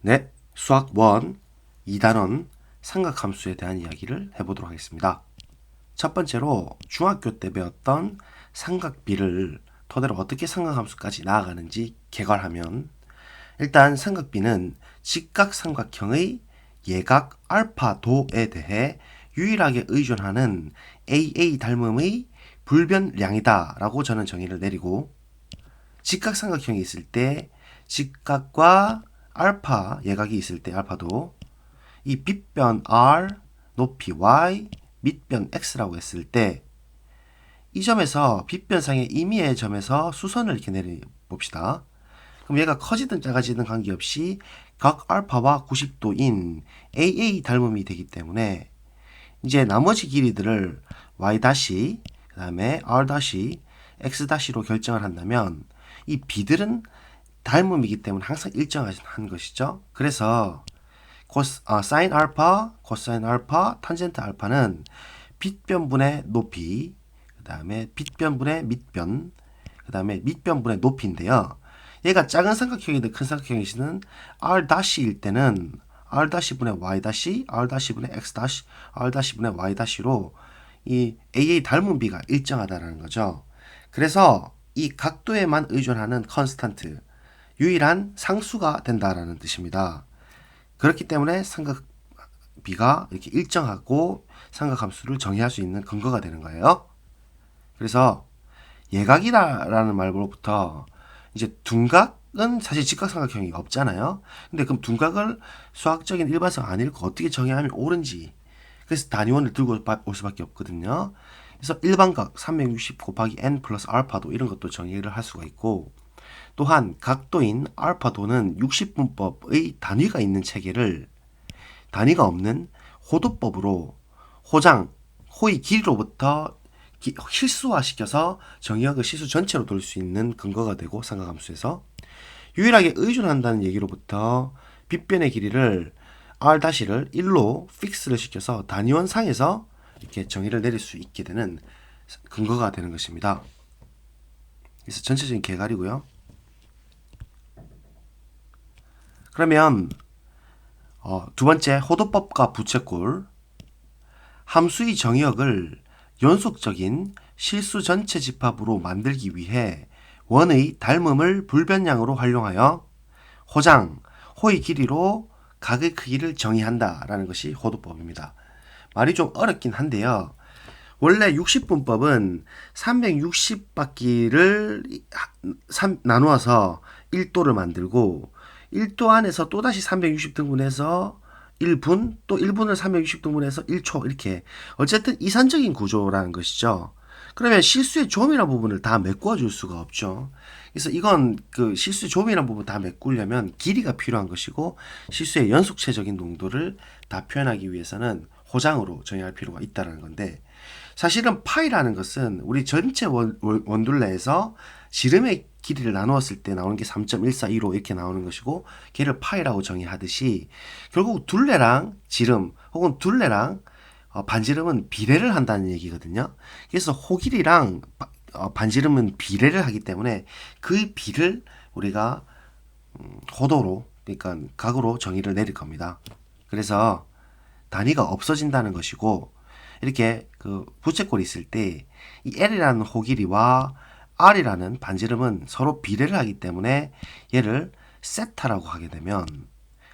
네, 수학 1, 2단원 삼각함수에 대한 이야기를 해보도록 하겠습니다. 첫 번째로 중학교 때 배웠던 삼각비를 토대로 어떻게 삼각함수까지 나아가는지 개괄하면, 일단 삼각비는 직각삼각형의 예각 알파도에 대해 유일하게 의존하는 AA 닮음의 불변량이다 라고 저는 정의를 내리고, 직각삼각형이 있을 때 직각과 알파 예각이 있을 때 알파도, 이 빗변 r, 높이 y, 밑변 x라고 했을 때 이 점에서 빗변상의 임의의 점에서 수선을 이렇게 내려봅시다. 그럼 얘가 커지든 작아지든 관계없이 각 알파와 90도인 AA 닮음이 되기 때문에 이제 나머지 길이들을 y', 그 다음에 r', x'로 결정을 한다면 이 b들은 닮음이기 때문에 항상 일정한 것이죠. 그래서 사인 알파, 코사인 알파, 탄젠트 알파는 빗변분의 높이, 그 다음에 빗변분의 밑변, 그 다음에 밑변분의 높이인데요. 얘가 작은 삼각형이든 큰 삼각형이든 r''일 때는 r''분의 y', r''분의 x', r''분의 y''로 이 AA 닮음비가 일정하다는 거죠. 그래서 이 각도에만 의존하는 컨스탄트, 유일한 상수가 된다라는 뜻입니다. 그렇기 때문에 삼각비가 이렇게 일정하고 삼각함수를 정의할 수 있는 근거가 되는 거예요. 그래서 예각이라는 말로부터 이제 둔각은 사실 직각삼각형이 없잖아요. 근데 그럼 둔각을 수학적인 일반성 안 읽고 어떻게 정의하면 옳은지, 그래서 단위원을 들고 올 수밖에 없거든요. 그래서 일반각 360 곱하기 n 플러스 알파도 이런 것도 정의를 할 수가 있고, 또한 각도인 알파도는 60분법의 단위가 있는 체계를 단위가 없는 호도법으로 호의 길이로부터 실수화시켜서 정의역을 실수 전체로 돌릴 수 있는 근거가 되고, 삼각함수에서 유일하게 의존한다는 얘기로부터 빗변의 길이를 r''를 1로 픽스를 시켜서 단위원상에서 이렇게 정의를 내릴 수 있게 되는 근거가 되는 것입니다. 그래서 전체적인 개괄이고요. 그러면 두 번째, 호도법과 부채꼴. 함수의 정의역을 연속적인 실수 전체 집합으로 만들기 위해 원의 닮음을 불변량으로 활용하여 호의 길이로 각의 크기를 정의한다라는 것이 호도법입니다. 말이 좀 어렵긴 한데요. 원래 60분법은 360바퀴를 나누어서 1도를 만들고, 1도 안에서 또다시 360등분해서 1분, 또 1분을 360등분해서 1초, 이렇게 어쨌든 이산적인 구조라는 것이죠. 그러면 실수의 조밀한 부분을 다 메꿔 줄 수가 없죠. 그래서 이건 그 실수의 조밀한 부분 다 메꾸려면 길이가 필요한 것이고, 실수의 연속체적인 농도를 다 표현하기 위해서는 호장으로 정의할 필요가 있다는 건데, 사실은 파이라는 것은 우리 전체 원둘레에서 지름의 길이를 나누었을 때 나오는 게 3.1415 이렇게 나오는 것이고, 걔를 파이라고 정의하듯이 결국 둘레랑 지름 혹은 둘레랑 반지름은 비례를 한다는 얘기거든요. 그래서 호길이랑 반지름은 비례를 하기 때문에 그 비를 우리가 호도로, 그러니까 각으로 정의를 내릴 겁니다. 그래서 단위가 없어진다는 것이고, 이렇게 그 부채꼴이 있을 때 이 L이라는 호길이와 R이라는 반지름은 서로 비례를 하기 때문에 얘를 세타라고 하게 되면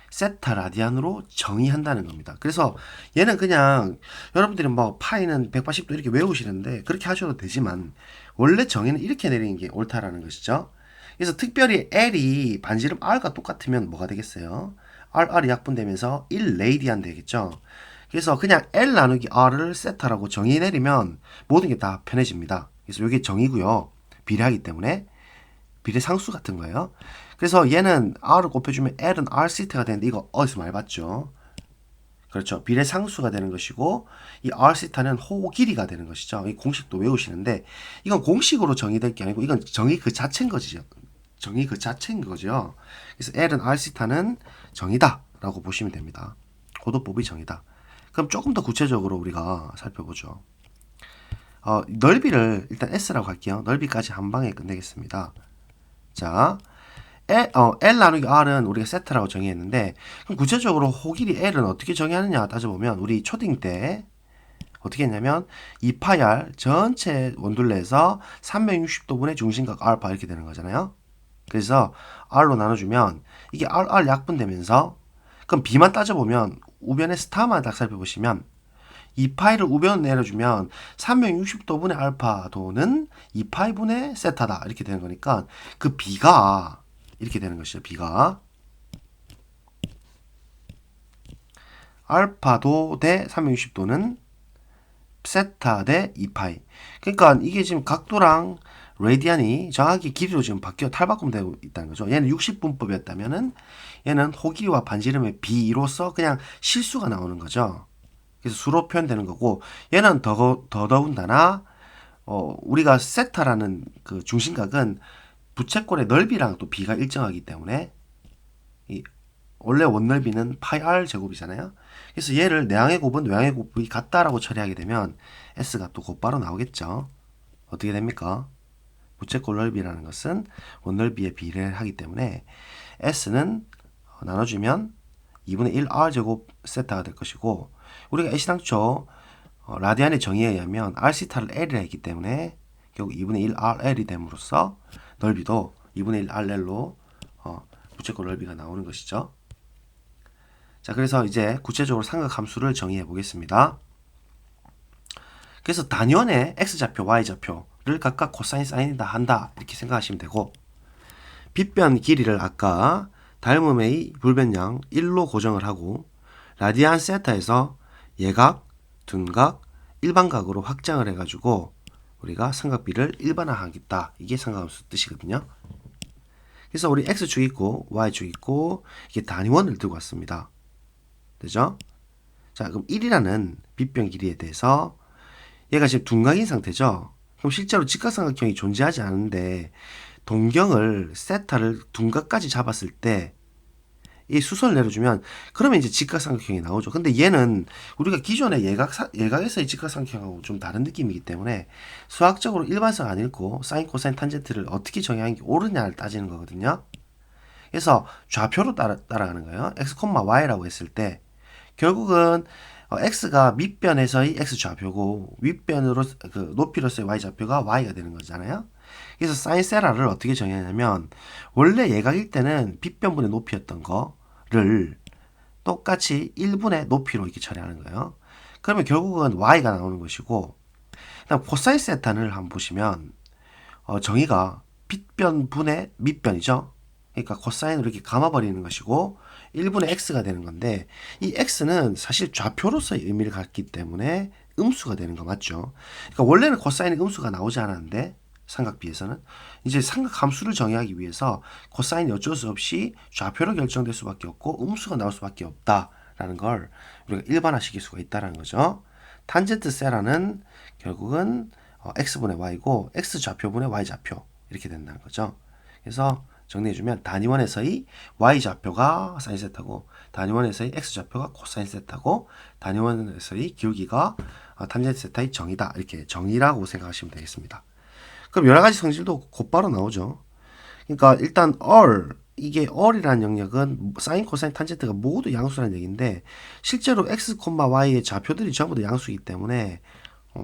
세타 라디안으로 정의한다는 겁니다. 그래서 얘는 그냥 여러분들이 뭐 파이는 180도 이렇게 외우시는데 그렇게 하셔도 되지만, 원래 정의는 이렇게 내리는 게 옳다라는 것이죠. 그래서 특별히 L이 반지름 R과 똑같으면 뭐가 되겠어요? R이 약분되면서 1레이디안 되겠죠. 그래서 그냥 L 나누기 R을 세타라고 정의 내리면 모든 게 다 편해집니다. 그래서 이게 정의고요. 비례하기 때문에 비례 상수 같은 거예요. 그래서 얘는 R을 곱해주면 L은 R 시타가 되는데, 이거 어디서 많이 봤죠? 그렇죠. 비례 상수가 되는 것이고, 이 R 시타는 호 길이가 되는 것이죠. 이 공식도 외우시는데, 이건 공식으로 정의될 게 아니고 이건 정의 그 자체인 거죠. 정의 그 자체인 거죠. 그래서 L은 R 시타는 정의다라고 보시면 됩니다. 고도법의 정의다. 그럼 조금 더 구체적으로 우리가 살펴보죠. 넓이를 일단 S라고 할게요. 넓이까지 한 방에 끝내겠습니다. 자, L 나누기 R은 우리가 세타라고 정의했는데, 그럼 구체적으로 호길이 L은 어떻게 정의하느냐 따져보면, 우리 초딩 때 어떻게 했냐면 2파이 전체 원둘레에서 360도분의 중심각 알파 이렇게 되는 거잖아요. 그래서 R로 나눠주면 이게 R 약분되면서, 그럼 B만 따져보면 우변의 스타만 딱 살펴보시면 2파이를 우변 내려주면 360도분의 알파도는 2파이분의 세타다 이렇게 되는 거니까, 그 B가 이렇게 되는 것이죠. B가 알파도 대 360도는 세타 대 2파이. 그러니까 이게 지금 각도랑 레디안이 정확히 길이로 지금 탈바꿈되고 있다는 거죠. 얘는 60분법이었다면은 얘는 호길이와 반지름의 비로서 그냥 실수가 나오는 거죠. 그래서 수로 표현되는 거고, 얘는 더더군다나 우리가 세타라는 그 중심각은 부채꼴의 넓이랑 또 비가 일정하기 때문에 이 원래 원넓이는 파이 r 제곱이잖아요. 그래서 얘를 내항의 곱은 외항의 곱이 같다라고 처리하게 되면 s가 또 곧바로 나오겠죠. 어떻게 됩니까? 부채꼴 넓이라는 것은 원넓이에 비례하기 때문에 s는 나눠주면 2분의 1 r 제곱 세타가 될 것이고, 우리가 애시당초 라디안의 정의에 의하면 r시타를 l이라 했기 때문에 결국 2분의 1 rl이 됨으로써 넓이도 2분의 1 rl로 부채꼴 넓이가 나오는 것이죠. 자, 그래서 이제 구체적으로 삼각함수를 정의해 보겠습니다. 그래서 단위원의 x좌표, y좌표를 각각 코사인, 사인이다 한다 이렇게 생각하시면 되고, 빗변 길이를 아까 닮음의 불변량 1로 고정을 하고 라디안 세타에서 예각, 둔각, 일반각으로 확장을 해가지고 우리가 삼각비를 일반화하겠다. 이게 삼각함수 뜻이거든요. 그래서 우리 x축 있고 y축 있고 이게 단위원을 들고 왔습니다. 되죠? 자, 그럼 1이라는 빗변 길이에 대해서 얘가 지금 둔각인 상태죠? 그럼 실제로 직각삼각형이 존재하지 않은데 동경을 세타를 둔각까지 잡았을 때 이 수선을 내려주면 그러면 이제 직각삼각형이 나오죠. 근데 얘는 우리가 기존의 예각에서의 직각삼각형하고 좀 다른 느낌이기 때문에 수학적으로 일반성 안 읽고 사인, 코사인, 탄젠트를 어떻게 정의하는 게 옳으냐를 따지는 거거든요. 그래서 좌표로 따라가는 거예요. x, y라고 했을 때 결국은 x가 밑변에서의 x 좌표고 윗변으로 그 높이로서의 y 좌표가 y가 되는 거잖아요. 그래서 사인 세라를 어떻게 정의하냐면 원래 예각일 때는 빗변분의 높이였던 거를 똑같이 1분의 높이로 이렇게 처리하는 거예요. 그러면 결국은 y가 나오는 것이고, 그다음 코사인 세타를 한번 보시면 정의가 빗변분의 밑변이죠. 그러니까 코사인으로 이렇게 감아버리는 것이고 1분의 x가 되는 건데, 이 x는 사실 좌표로서의 의미를 갖기 때문에 음수가 되는 거 맞죠? 그러니까 원래는 코사인이 음수가 나오지 않았는데 삼각비에서는 이제 삼각함수를 정의하기 위해서 코사인이 어쩔 수 없이 좌표로 결정될 수밖에 없고 음수가 나올 수밖에 없다라는 걸 우리가 일반화시킬 수가 있다는 거죠. 탄젠트 세라는 결국은 x분의 y고 x 좌표분의 y 좌표 이렇게 된다는 거죠. 그래서 정리해주면 단위원에서의 y좌표가 사인 세타고 단위원에서의 x좌표가 코사인 세타고 단위원에서의 기울기가 탄젠트 세타의 정의다. 이렇게 정의라고 생각하시면 되겠습니다. 그럼 여러 가지 성질도 곧바로 나오죠. 그러니까 일단 이게 all이라는 영역은 사인, 코사인, 탄젠트가 모두 양수라는 얘기인데 실제로 x, y의 좌표들이 전부 다 양수이기 때문에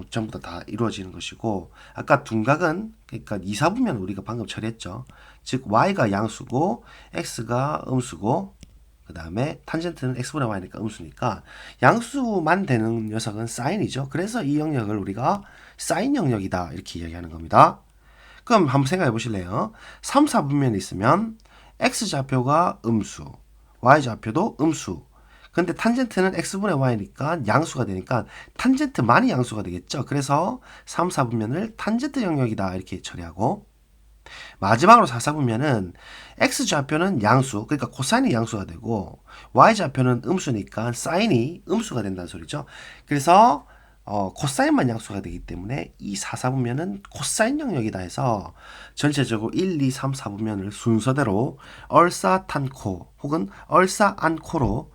전부 다 이루어지는 것이고, 아까 둔각은 그러니까 이사분면 우리가 방금 처리했죠. 즉 y가 양수고 x가 음수고 그 다음에 탄젠트는 x분의 y니까 음수니까 양수만 되는 녀석은 사인이죠. 그래서 이 영역을 우리가 사인 영역이다 이렇게 이야기하는 겁니다. 그럼 한번 생각해 보실래요? 3, 4분면이 있으면 x좌표가 음수, y좌표도 음수. 근데 탄젠트는 x분의 y니까 양수가 되니까 탄젠트만이 양수가 되겠죠. 그래서 3, 4분면을 탄젠트 영역이다 이렇게 처리하고, 마지막으로 4, 4분면은 x좌표는 양수, 그러니까 코사인이 양수가 되고 y좌표는 음수니까 사인이 음수가 된다는 소리죠. 그래서 코사인만 양수가 되기 때문에 이 4, 4분면은 코사인 영역이다 해서 전체적으로 1, 2, 3, 4분면을 순서대로 얼싸탄코 혹은 얼싸안코로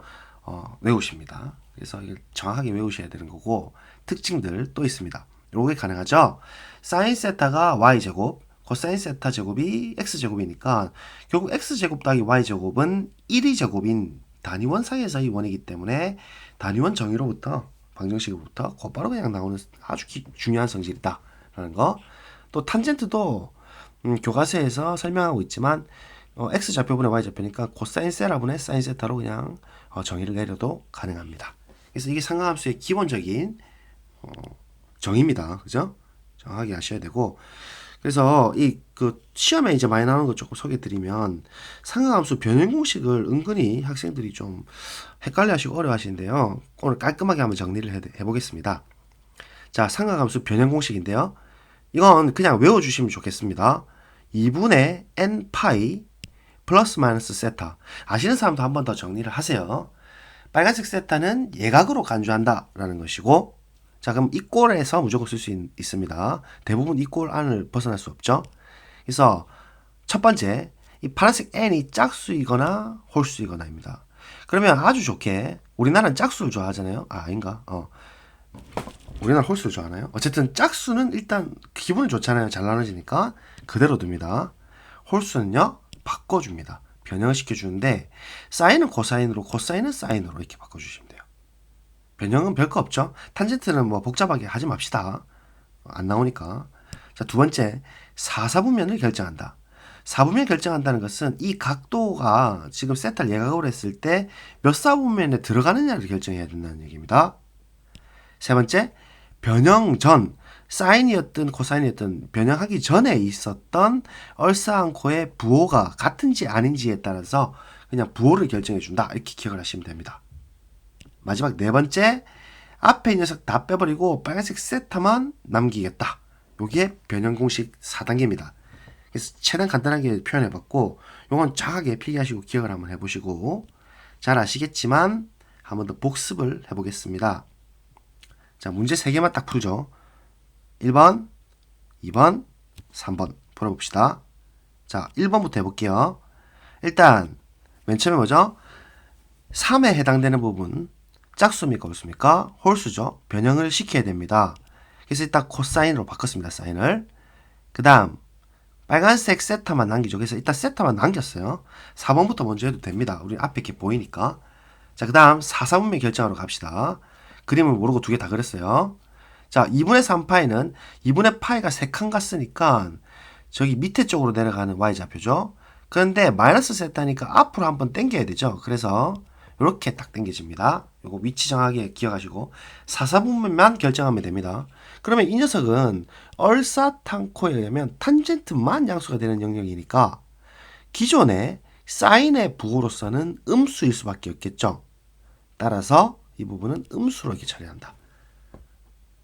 외우십니다. 그래서 이걸 정확하게 외우셔야 되는 거고, 특징들 또 있습니다. 요게 가능하죠. 사인 세타가 y제곱, 코사인 세타 제곱이 x제곱이니까 결국 x제곱 더하기 y제곱은 1의 제곱인 단위원 사이에서의 원이기 때문에 단위원 정의로부터 방정식으로부터 곧바로 그냥 나오는 아주 중요한 성질이다 라는 거. 또 탄젠트도 교과서에서 설명하고 있지만 x좌표분의 y좌표니까 코사인 세라분의 사인 세타로 그냥 정의를 내려도 가능합니다. 그래서 이게 상하함수의 기본적인 정의입니다. 그죠? 정확하게 아셔야 되고, 그래서 이 그 시험에 이제 많이 나오는 거 조금 소개해 드리면 상하함수 변형 공식을 은근히 학생들이 좀 헷갈려 하시고 어려워 하시는데요. 오늘 깔끔하게 한번 정리를 해 보겠습니다. 자, 상하함수 변형 공식인데요. 이건 그냥 외워 주시면 좋겠습니다. 2분의 n 파이 플러스 마이너스 세타. 아시는 사람도 한 번 더 정리를 하세요. 빨간색 세타는 예각으로 간주한다 라는 것이고, 자, 그럼 이 꼴에서 무조건 쓸 수 있습니다. 대부분 이 꼴 안을 벗어날 수 없죠. 그래서 첫 번째, 이 파란색 n이 짝수이거나 홀수이거나입니다. 그러면 아주 좋게 우리나라는 짝수를 좋아하잖아요. 아, 아닌가? 우리나라 홀수를 좋아하나요? 어쨌든 짝수는 일단 기분이 좋잖아요. 잘 나눠지니까 그대로 둡니다. 홀수는요, 바꿔줍니다. 변형을 시켜주는데 사인은 코사인으로, 코사인은 사인으로 이렇게 바꿔주시면 돼요. 변형은 별거 없죠. 탄젠트는 뭐 복잡하게 하지 맙시다. 안 나오니까. 자, 두 번째, 사사분면을 결정한다. 사분면 결정한다는 것은 이 각도가 지금 세타를 예각으로 했을 때 몇 사분면에 들어가느냐를 결정해야 된다는 얘기입니다. 세 번째, 변형 전 사인이었든 코사인이었든 변형하기 전에 있었던 얼싸안코의 부호가 같은지 아닌지에 따라서 그냥 부호를 결정해 준다. 이렇게 기억을 하시면 됩니다. 마지막 네 번째, 앞에 이 녀석 다 빼버리고 빨간색 세타만 남기겠다. 요게 변형 공식 4단계입니다. 그래서 최대한 간단하게 표현해봤고, 요건 정확하게 필기하시고 기억을 한번 해보시고, 잘 아시겠지만 한 번 더 복습을 해보겠습니다. 자, 문제 3개만 딱 풀죠. 1번, 2번, 3번 풀어봅시다. 자, 1번부터 해볼게요. 일단 맨 처음에 뭐죠? 3에 해당되는 부분 짝수입니까 홀수입니까? 홀수죠. 변형을 시켜야 됩니다. 그래서 일단 코사인으로 바꿨습니다. 사인을. 그 다음 빨간색 세타만 남기죠. 그래서 일단 세타만 남겼어요. 4번부터 먼저 해도 됩니다. 우리 앞에 이렇게 보이니까. 자, 그 다음 4사분면 결정하러 갑시다. 그림을 모르고 두 개 다 그렸어요. 자, 2분의 3파이는 2분의 파이가 3칸 갔으니까 저기 밑에 쪽으로 내려가는 y좌표죠. 그런데 마이너스 세타니까 앞으로 한번 당겨야 되죠. 그래서 이렇게 딱 당겨집니다. 요거 위치 정하게 기억하시고 4사분면만 결정하면 됩니다. 그러면 이 녀석은 얼사탄코에 의하면 탄젠트만 양수가 되는 영역이니까 기존의 사인의 부호로서는 음수일 수밖에 없겠죠. 따라서 이 부분은 음수로 이렇게 처리한다.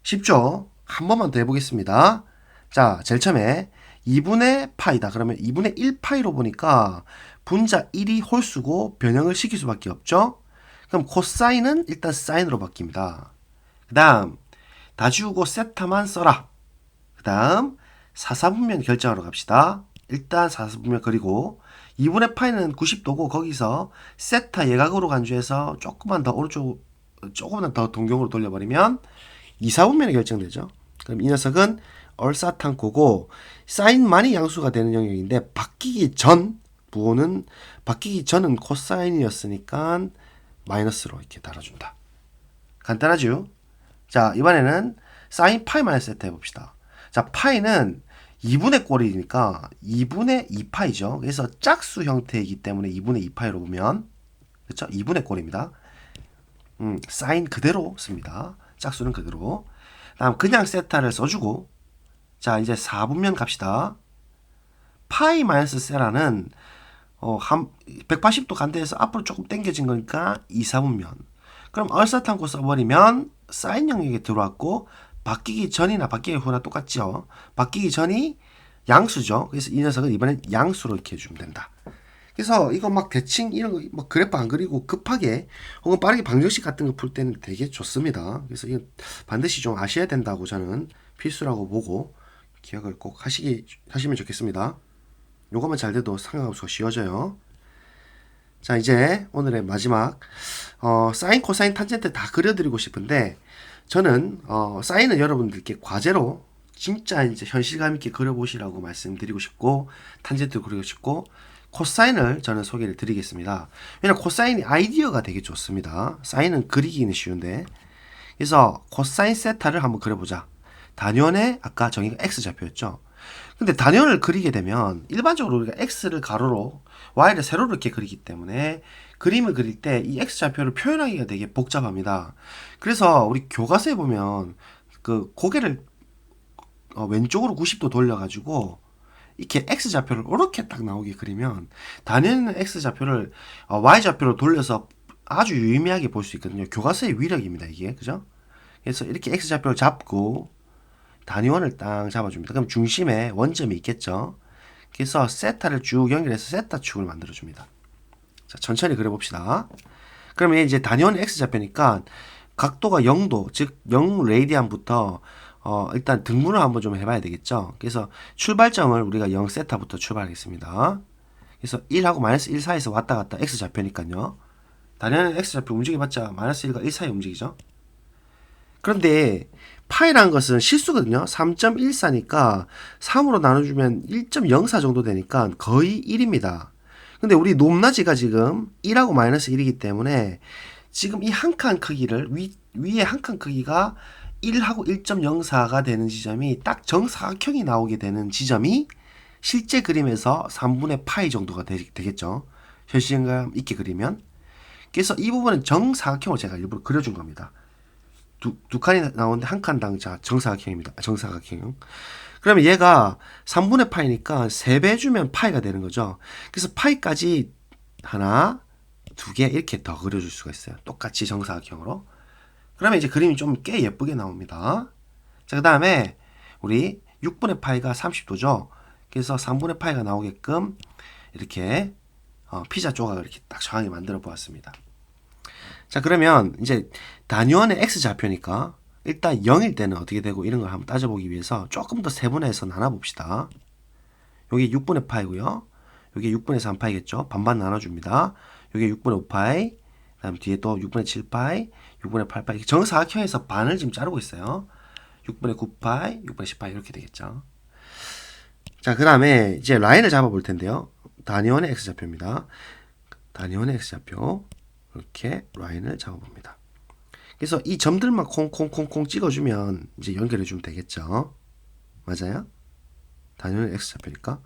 쉽죠? 한 번만 더 해보겠습니다. 자, 제일 처음에 2분의 파이다. 그러면 2분의 1파이로 보니까 분자 1이 홀수고 변형을 시킬 수밖에 없죠? 그럼 코사인은 일단 사인으로 바뀝니다. 그 다음 다 지우고 세타만 써라. 그 다음 사사분면 결정하러 갑시다. 일단 사사분면 그리고 2분의 파이는 90도고 거기서 세타 예각으로 간주해서 조금만 더 오른쪽, 조금만 더 동경으로 돌려버리면 2사분면이 결정되죠. 그럼 이 녀석은 얼사탄코고 사인만이 양수가 되는 영역인데 바뀌기 전 부호는 바뀌기 전은 코사인이었으니까 마이너스로 이렇게 달아준다. 간단하죠? 자, 이번에는 사인 파이 마이너스 세타 해봅시다. 자, 파이는 2분의 꼴이니까 2분의 2파이죠. 그래서 짝수 형태이기 때문에 2분의 2파이로 보면 그렇죠? 2분의 꼴입니다. 사인 그대로 씁니다. 짝수는 그대로. 다음 그냥 세타를 써주고 자, 이제 4분면 갑시다. 파이 마이너스 세라는 180도 간대에서 앞으로 조금 당겨진 거니까 2사분면. 그럼 얼사탄코 써버리면 사인 영역에 들어왔고 바뀌기 전이나 바뀌기 후나 똑같죠. 바뀌기 전이 양수죠. 그래서 이 녀석은 이번엔 양수로 이렇게 해주면 된다. 그래서 이거 막 대칭 이런 거 막 그래프 안 그리고 급하게 혹은 빠르게 방정식 같은 거 풀 때는 되게 좋습니다. 그래서 이거 반드시 좀 아셔야 된다고 저는 필수라고 보고 기억을 꼭 하시면 좋겠습니다. 요것만 잘 돼도 상관없어 쉬워져요. 자, 이제 오늘의 마지막 사인, 코사인, 탄젠트 다 그려드리고 싶은데 저는 사인은 여러분들께 과제로 진짜 이제 현실감 있게 그려보시라고 말씀드리고 싶고, 탄젠트 그리고 싶고, 코사인을 저는 소개를 드리겠습니다. 왜냐면 코사인이 아이디어가 되게 좋습니다. 사인은 그리기는 쉬운데. 그래서 코사인 세타를 한번 그려보자. 단위원의 아까 정의가 x좌표였죠. 근데 단위원을 그리게 되면 일반적으로 우리가 x를 가로로 y를 세로로 이렇게 그리기 때문에 그림을 그릴 때 이 x좌표를 표현하기가 되게 복잡합니다. 그래서 우리 교과서에 보면 그 고개를 왼쪽으로 90도 돌려가지고 이렇게 x좌표를 이렇게 딱 나오게 그리면 단위는 x좌표를 y좌표로 돌려서 아주 유의미하게 볼 수 있거든요. 교과서의 위력입니다, 이게. 그죠? 그래서 이렇게 x좌표를 잡고 단위원을 딱 잡아줍니다. 그럼 중심에 원점이 있겠죠. 그래서 세타를 쭉 연결해서 세타 축을 만들어줍니다. 자, 천천히 그려봅시다. 그러면 이제 단위원 x좌표니까 각도가 0도, 즉 0레디안부터 일단 등분을 한번 좀 해봐야 되겠죠. 그래서 출발점을 우리가 0세타부터 출발하겠습니다. 그래서 1하고 마이너스 1 사이에서 왔다 갔다 x좌표니까요. 단위원은 x좌표 움직여봤자 마이너스 1과 1 사이 움직이죠. 그런데 파이라는 것은 실수거든요. 3.14니까 3으로 나눠주면 1.04 정도 되니까 거의 1입니다. 근데 우리 높낮이가 지금 1하고 마이너스 1이기 때문에 지금 이 한 칸 크기를 위에 한 칸 크기가 1하고 1.04가 되는 지점이 딱 정사각형이 나오게 되는 지점이 실제 그림에서 3분의 파이 정도가 되겠죠. 현실감 있게 그리면. 그래서 이 부분은 정사각형을 제가 일부러 그려준 겁니다. 두 칸이 나오는데 한 칸당 자 정사각형입니다. 정사각형. 그러면 얘가 3분의 파이니까 3배 주면 파이가 되는 거죠. 그래서 파이까지 하나, 두 개 이렇게 더 그려줄 수가 있어요. 똑같이 정사각형으로. 그러면 이제 그림이 좀 꽤 예쁘게 나옵니다. 자, 그 다음에 우리 6분의 파이가 30도죠. 그래서 3분의 파이가 나오게끔 이렇게 피자 조각을 이렇게 딱 정확히 만들어 보았습니다. 자, 그러면 이제 단위원의 x좌표니까 일단 0일 때는 어떻게 되고 이런 걸 한번 따져보기 위해서 조금 더 세분화해서 나눠봅시다. 여기 6분의 파이고요. 여기 6분의 3파이겠죠. 반반 나눠줍니다. 여기 6분의 5파이, 그 다음 뒤에 또 6분의 7파이, 6분의 8파이. 정사각형에서 반을 지금 자르고 있어요. 6분의 9파이, 6분의 10파이 이렇게 되겠죠. 자, 그 다음에 이제 라인을 잡아볼 텐데요. 단위원의 x좌표입니다. 단위원의 x좌표. 이렇게 라인을 잡아봅니다. 그래서 이 점들만 콩콩콩콩 찍어주면 이제 연결해주면 되겠죠. 맞아요? 단위는 x좌표니까.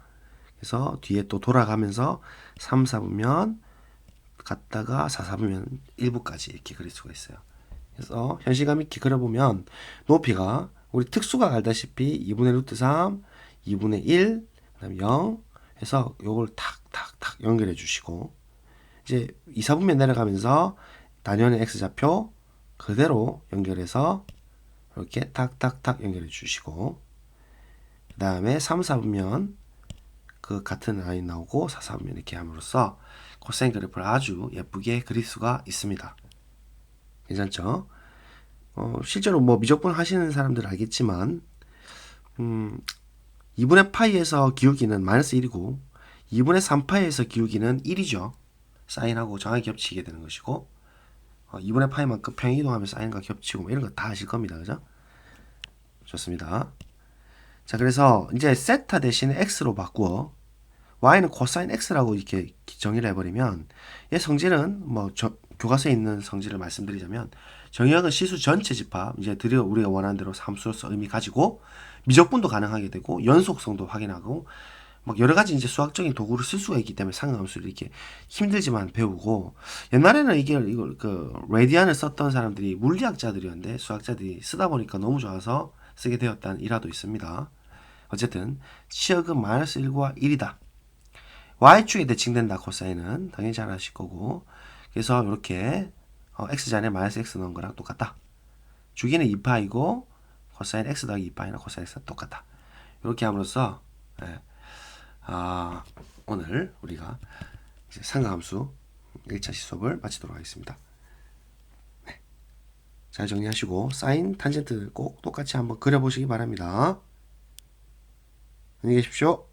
그래서 뒤에 또 돌아가면서 3, 4부면 갔다가 4, 4부면 1부까지 이렇게 그릴 수가 있어요. 그래서 현실감 있게 그려보면 높이가 우리 특수가 알다시피 2분의 루트 3, 2분의 1, 그 다음에 0 해서 요걸 탁탁탁 연결해 주시고 이제 2, 4분면 내려가면서 단위원의 x좌표 그대로 연결해서 이렇게 탁탁탁 연결해 주시고 그 다음에 3, 4분면 그 같은 라인 나오고 4, 4분면 이렇게 함으로써 코사인 그래프를 아주 예쁘게 그릴 수가 있습니다. 괜찮죠? 실제로 뭐 미적분 하시는 사람들 알겠지만 2분의 파이에서 기울기는 마이너스 1이고 2분의 3파이에서 기울기는 1이죠. 사인하고 정확히 겹치게 되는 것이고 2분의 파이만큼 평행이동하면 사인과 겹치고 뭐 이런 거 다 아실 겁니다. 그죠? 좋습니다. 자, 그래서 이제 세타 대신에 x로 바꾸어 y는 코사인 x라고 이렇게 정의를 해버리면 얘 성질은 뭐 교과서에 있는 성질을 말씀드리자면 정의역은 시수 전체 집합 이제 드디어 우리가 원하는 대로 함수로서 의미 가지고 미적분도 가능하게 되고 연속성도 확인하고 막 여러 가지 이제 수학적인 도구를 쓸 수가 있기 때문에 상관함수를 이렇게 힘들지만 배우고 옛날에는 이걸 그 레디안을 썼던 사람들이 물리학자들이었는데 수학자들이 쓰다 보니까 너무 좋아서 쓰게 되었다는 일화도 있습니다. 어쨌든 치역은 마이너스 1과 1이다. y축에 대칭된다. 코사인은 당연히 잘 아실 거고 그래서 이렇게 x자리에 마이너스 x 넣은 거랑 똑같다. 주기는 2파이고 코사인 x 더하기 2파이나 코사인 x가 똑같다. 이렇게 함으로써 오늘 우리가 이제 삼각함수 1차 시수업을 마치도록 하겠습니다. 네. 잘 정리하시고 사인, 탄젠트 꼭 똑같이 한번 그려보시기 바랍니다. 안녕히 계십시오.